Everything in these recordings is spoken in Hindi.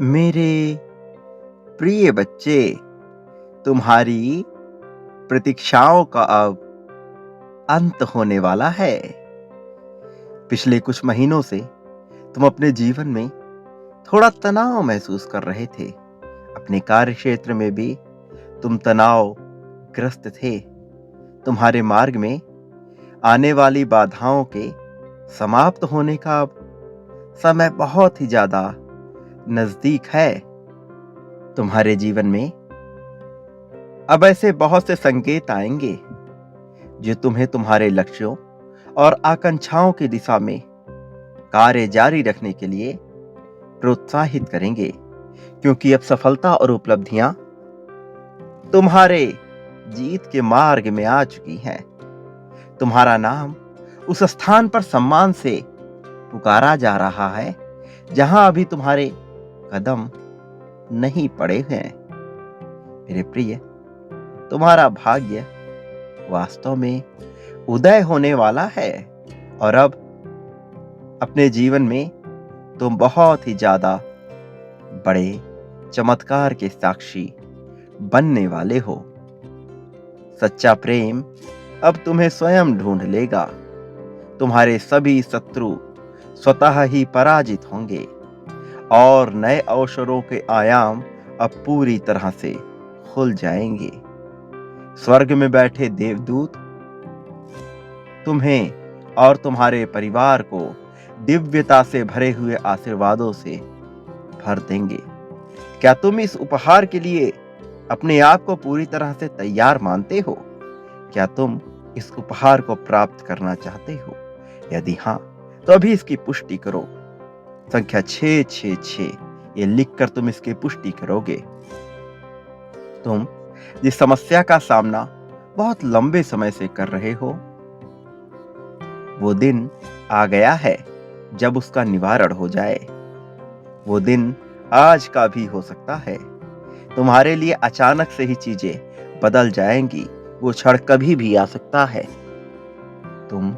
मेरे प्रिय बच्चे, तुम्हारी प्रतीक्षाओं का अब अंत होने वाला है। पिछले कुछ महीनों से तुम अपने जीवन में थोड़ा तनाव महसूस कर रहे थे। अपने कार्य क्षेत्र में भी तुम तनाव ग्रस्त थे। तुम्हारे मार्ग में आने वाली बाधाओं के समाप्त होने का अब समय बहुत ही ज्यादा नजदीक है। तुम्हारे जीवन में अब ऐसे बहुत से संकेत आएंगे जो तुम्हें तुम्हारे लक्ष्यों और आकांक्षाओं की दिशा में कार्य जारी रखने के लिए प्रोत्साहित करेंगे, क्योंकि अब सफलता और उपलब्धियां तुम्हारे जीत के मार्ग में आ चुकी हैं। तुम्हारा नाम उस स्थान पर सम्मान से पुकारा जा रहा है जहां अभी तुम्हारे कदम नहीं पड़े हैं। मेरे प्रिय, तुम्हारा भाग्य वास्तव में उदय होने वाला है और अब अपने जीवन में तुम बहुत ही ज्यादा बड़े चमत्कार के साक्षी बनने वाले हो। सच्चा प्रेम अब तुम्हें स्वयं ढूंढ लेगा। तुम्हारे सभी शत्रु स्वतः ही पराजित होंगे और नए अवसरों के आयाम अब पूरी तरह से खुल जाएंगे। स्वर्ग में बैठे देवदूत तुम्हें और तुम्हारे परिवार को दिव्यता से भरे हुए आशीर्वादों से भर देंगे। क्या तुम इस उपहार के लिए अपने आप को पूरी तरह से तैयार मानते हो? क्या तुम इस उपहार को प्राप्त करना चाहते हो? यदि हाँ, तो अभी इसकी पुष्टि करो। संख्या 666 ये लिखकर तुम इसकी पुष्टि करोगे। तुम जिस समस्या का सामना बहुत लंबे समय से कर रहे हो, वो दिन आ गया है जब उसका निवारण हो जाए। वो दिन आज का भी हो सकता है। तुम्हारे लिए अचानक से ही चीजें बदल जाएंगी। वो क्षण कभी भी आ सकता है। तुम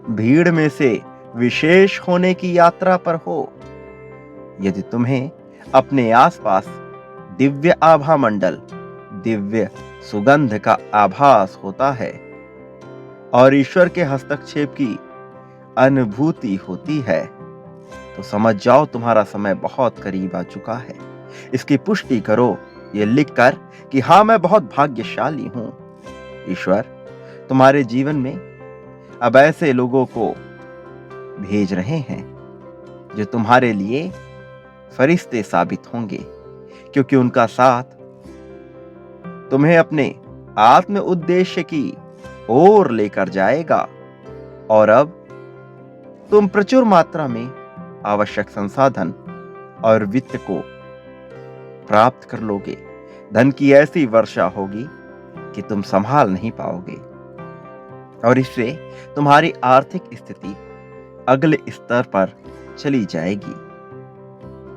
भीड़ में से विशेष होने की यात्रा पर हो। यदि तुम्हें अपने आसपास दिव्य आभा मंडल, दिव्य सुगंध का आभास होता है और ईश्वर के हस्तक्षेप की अनुभूति होती है, तो समझ जाओ तुम्हारा समय बहुत करीब आ चुका है। इसकी पुष्टि करो ये लिखकर कि हाँ, मैं बहुत भाग्यशाली हूं। ईश्वर तुम्हारे जीवन में अब ऐसे लोगों को भेज रहे हैं जो तुम्हारे लिए फरिश्ते साबित होंगे, क्योंकि उनका साथ तुम्हें अपने आत्म उद्देश्य की ओर लेकर जाएगा और अब तुम प्रचुर मात्रा में आवश्यक संसाधन और वित्त को प्राप्त कर लोगे। धन की ऐसी वर्षा होगी कि तुम संभाल नहीं पाओगे और इससे तुम्हारी आर्थिक स्थिति अगले स्तर पर चली जाएगी।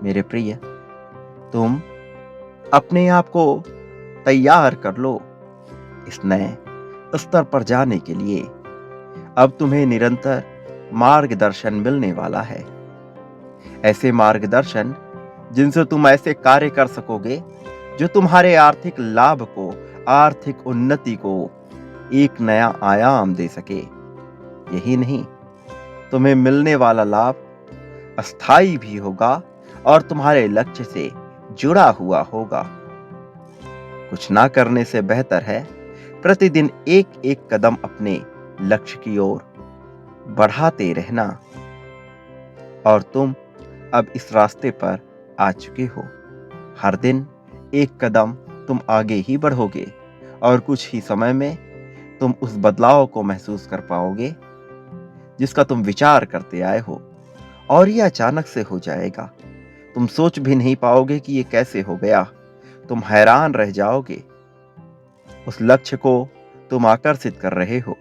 मेरे प्रिय, तुम अपने आप को तैयार कर लो इस नए स्तर पर जाने के लिए। अब तुम्हें निरंतर मार्गदर्शन मिलने वाला है। ऐसे मार्गदर्शन जिनसे तुम ऐसे कार्य कर सकोगे जो तुम्हारे आर्थिक लाभ को, आर्थिक उन्नति को एक नया आयाम दे सके। यही नहीं, तुम्हें मिलने वाला लाभ अस्थाई भी होगा और तुम्हारे लक्ष्य से जुड़ा हुआ होगा। कुछ ना करने से बेहतर है प्रतिदिन एक एक कदम अपने लक्ष्य की ओर बढ़ाते रहना। और तुम अब इस रास्ते पर आ चुके हो। हर दिन एक कदम तुम आगे ही बढ़ोगे और कुछ ही समय में तुम उस बदलाव को महसूस कर पाओगे जिसका तुम विचार करते आए हो, और यह अचानक से हो जाएगा। तुम सोच भी नहीं पाओगे कि यह कैसे हो गया। तुम हैरान रह जाओगे। उस लक्ष्य को तुम आकर्षित कर रहे हो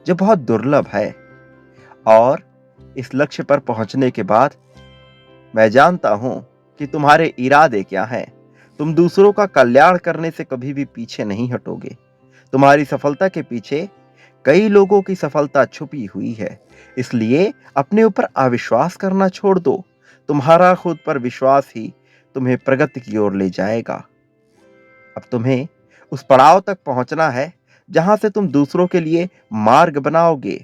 जो बहुत दुर्लभ है, और इस लक्ष्य पर पहुंचने के बाद मैं जानता हूं कि तुम्हारे इरादे क्या हैं। तुम दूसरों का कल्याण करने से कभी भी पीछे नहीं हटोगे। तुम्हारी सफलता के पीछे कई लोगों की सफलता छुपी हुई है, इसलिए अपने ऊपर अविश्वास करना छोड़ दो। तुम्हारा खुद पर विश्वास ही तुम्हें प्रगति की ओर ले जाएगा। अब तुम्हें उस पड़ाव तक पहुंचना है जहां से तुम दूसरों के लिए मार्ग बनाओगे।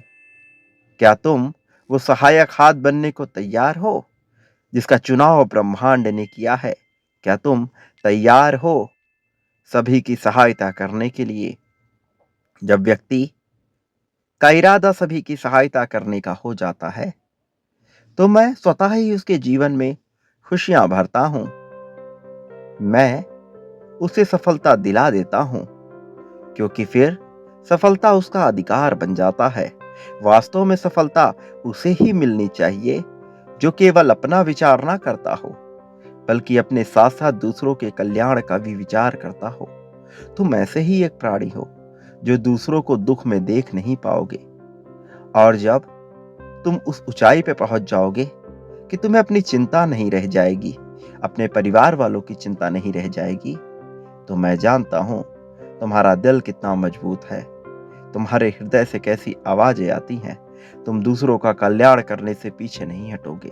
क्या तुम वो सहायक हाथ बनने को तैयार हो जिसका चुनाव ब्रह्मांड ने किया है? क्या तुम तैयार हो सभी की सहायता करने के लिए? जब व्यक्ति का इरादा सभी की सहायता करने का हो जाता है, तो मैं स्वतः ही उसके जीवन में खुशियां भरता हूं। मैं उसे सफलता दिला देता हूं, क्योंकि फिर सफलता उसका अधिकार बन जाता है। वास्तव में सफलता उसे ही मिलनी चाहिए जो केवल अपना विचार ना करता हो, बल्कि अपने साथ साथ दूसरों के कल्याण का भी विचार करता हो। तुम ऐसे ही एक प्राणी हो जो दूसरों को दुख में देख नहीं पाओगे। और जब तुम उस ऊंचाई पे पहुंच जाओगे कि तुम्हें अपनी चिंता नहीं रह जाएगी, अपने परिवार वालों की चिंता नहीं रह जाएगी, तो मैं जानता हूं तुम्हारा दिल कितना मजबूत है, तुम्हारे हृदय से कैसी आवाजें आती हैं। तुम दूसरों का कल्याण करने से पीछे नहीं हटोगे।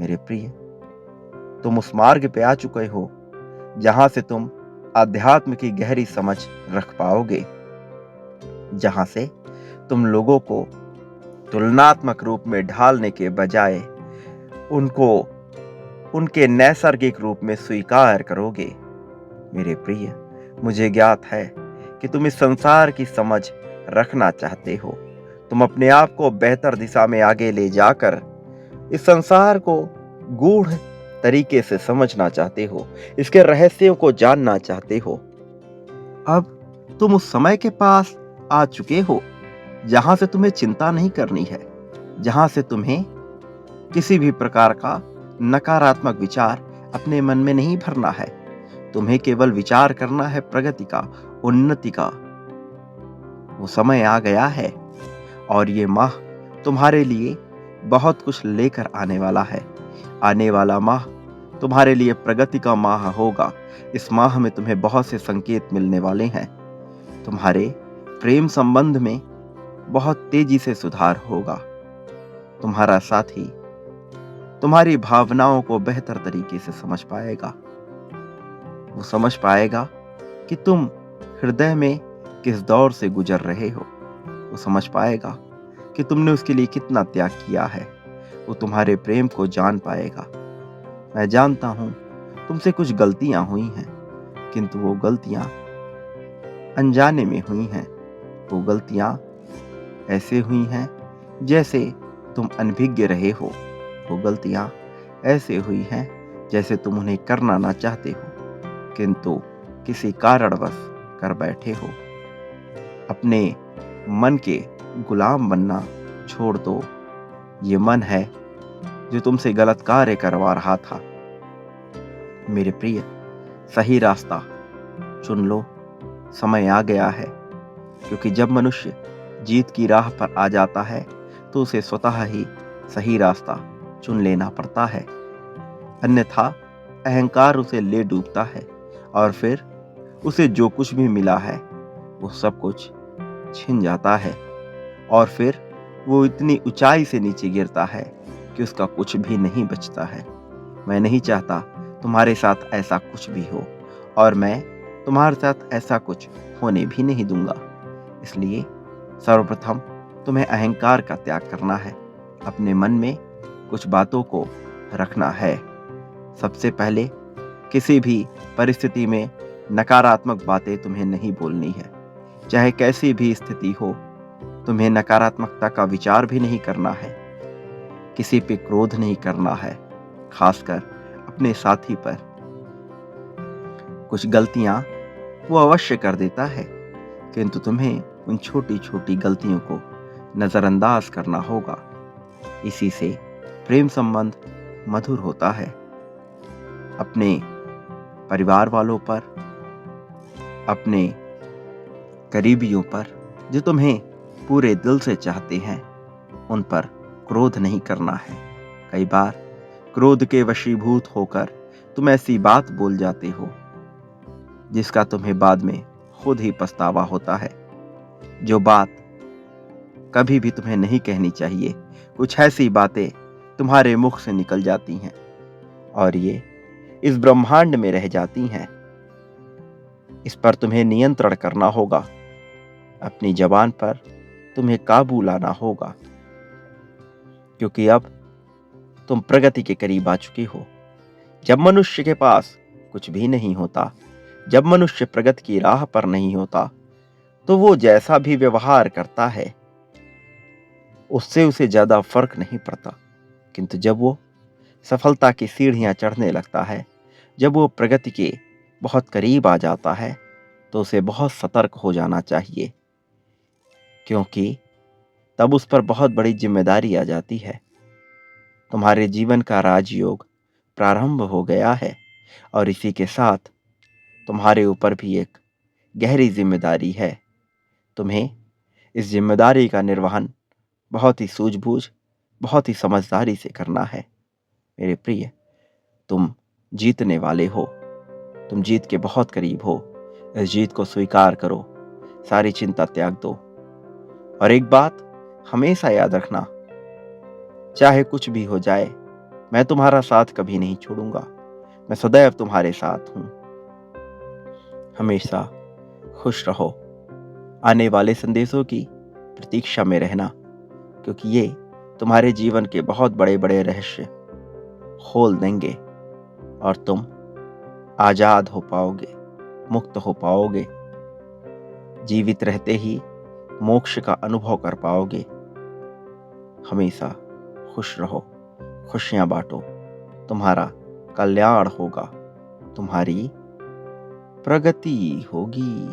मेरे प्रिय, तुम उस मार्ग पे आ चुके हो जहां से तुम आध्यात्म की गहरी समझ रख पाओगे, जहां से तुम लोगों को तुलनात्मक रूप में ढालने के बजाय उनको उनके नैसर्गिक रूप में स्वीकार करोगे। मेरे प्रिय, मुझे ज्ञात है कि तुम इस संसार की समझ रखना चाहते हो। तुम अपने आप को बेहतर दिशा में आगे ले जाकर इस संसार को गूढ़ तरीके से समझना चाहते हो, इसके रहस्यों को जानना चाहते हो। अब तुम उस समय के पास आ चुके हो जहां से तुम्हें चिंता नहीं करनी है, जहां से तुम्हें किसी भी प्रकार का नकारात्मक विचार अपने मन में नहीं भरना है। तुम्हें केवल विचार करना है प्रगति का, उन्नति का। वो समय आ गया है और ये माह तुम्हारे लिए बहुत कुछ लेकर आने वाला है। आने वाला माह तुम्हारे लिए प्रगति का माह होगा। इस माह में तुम्हें बहुत से संकेत मिलने वाले हैं। तुम्हारे प्रेम संबंध में बहुत तेजी से सुधार होगा। तुम्हारा साथी तुम्हारी भावनाओं को बेहतर तरीके से समझ पाएगा। वो समझ पाएगा कि तुम हृदय में किस दौर से गुजर रहे हो। वो समझ पाएगा कि तुमने उसके लिए कितना त्याग किया है। वो तुम्हारे प्रेम को जान पाएगा। मैं जानता हूं तुमसे कुछ गलतियां हुई हैं, किंतु वो गलतियां अनजाने में हुई हैं। वो गलतियां ऐसे हुई हैं जैसे तुम अनभिज्ञ रहे हो। वो गलतियां ऐसे हुई हैं जैसे तुम उन्हें करना ना चाहते हो, किंतु किसी कारणवश कर बैठे हो। अपने मन के गुलाम बनना छोड़ दो। ये मन है जो तुमसे गलत कार्य करवा रहा था। मेरे प्रिय, सही रास्ता चुन लो। समय आ गया है, क्योंकि जब मनुष्य जीत की राह पर आ जाता है तो उसे स्वतः ही सही रास्ता चुन लेना पड़ता है। अन्यथा अहंकार उसे ले डूबता है और फिर उसे जो कुछ भी मिला है वो सब कुछ छिन जाता है और फिर वो इतनी ऊंचाई से नीचे गिरता है कि उसका कुछ भी नहीं बचता है। मैं नहीं चाहता तुम्हारे साथ ऐसा कुछ भी हो और मैं तुम्हारे साथ ऐसा कुछ होने भी नहीं दूंगा। इसलिए सर्वप्रथम तुम्हें अहंकार का त्याग करना है। अपने मन में कुछ बातों को रखना है। सबसे पहले किसी भी परिस्थिति में नकारात्मक बातें तुम्हें नहीं बोलनी है। चाहे कैसी भी स्थिति हो, तुम्हें नकारात्मकता का विचार भी नहीं करना है। किसी पे क्रोध नहीं करना है, खासकर अपने साथी पर। कुछ गलतियां वो अवश्य कर देता है, किंतु तुम्हें उन छोटी छोटी गलतियों को नजरअंदाज करना होगा। इसी से प्रेम संबंध मधुर होता है। अपने परिवार वालों पर, अपने करीबियों पर जो तुम्हें पूरे दिल से चाहते हैं, उन पर क्रोध नहीं करना है। कई बार क्रोध के वशीभूत होकर तुम ऐसी बात बोल जाते हो जिसका तुम्हें बाद में खुद ही पछतावा होता है। जो बात कभी भी तुम्हें नहीं कहनी चाहिए, कुछ ऐसी बातें तुम्हारे मुख से निकल जाती हैं और ये इस ब्रह्मांड में रह जाती हैं। इस पर तुम्हें नियंत्रण करना होगा। अपनी जबान पर तुम्हें काबू लाना होगा, क्योंकि अब तुम प्रगति के करीब आ चुके हो। जब मनुष्य के पास कुछ भी नहीं होता, जब मनुष्य प्रगति की राह पर नहीं होता, तो वो जैसा भी व्यवहार करता है उससे उसे ज्यादा फर्क नहीं पड़ता। किंतु जब वो सफलता की सीढ़ियां चढ़ने लगता है, जब वो प्रगति के बहुत करीब आ जाता है, तो उसे बहुत सतर्क हो जाना चाहिए, क्योंकि तब उस पर बहुत बड़ी जिम्मेदारी आ जाती है। तुम्हारे जीवन का राजयोग प्रारंभ हो गया है, और इसी के साथ तुम्हारे ऊपर भी एक गहरी जिम्मेदारी है। तुम्हें इस जिम्मेदारी का निर्वहन बहुत ही सूझबूझ, बहुत ही समझदारी से करना है। मेरे प्रिय, तुम जीतने वाले हो। तुम जीत के बहुत करीब हो। इस जीत को स्वीकार करो, सारी चिंता त्याग दो, और एक बात हमेशा याद रखना, चाहे कुछ भी हो जाए, मैं तुम्हारा साथ कभी नहीं छोड़ूंगा। मैं सदैव तुम्हारे साथ हूं। हमेशा खुश रहो। आने वाले संदेशों की प्रतीक्षा में रहना, क्योंकि ये तुम्हारे जीवन के बहुत बड़े बड़े रहस्य खोल देंगे, और तुम आजाद हो पाओगे, मुक्त हो पाओगे, जीवित रहते ही मोक्ष का अनुभव कर पाओगे। हमेशा खुश रहो, खुशियां बांटो। तुम्हारा कल्याण होगा, तुम्हारी प्रगति होगी।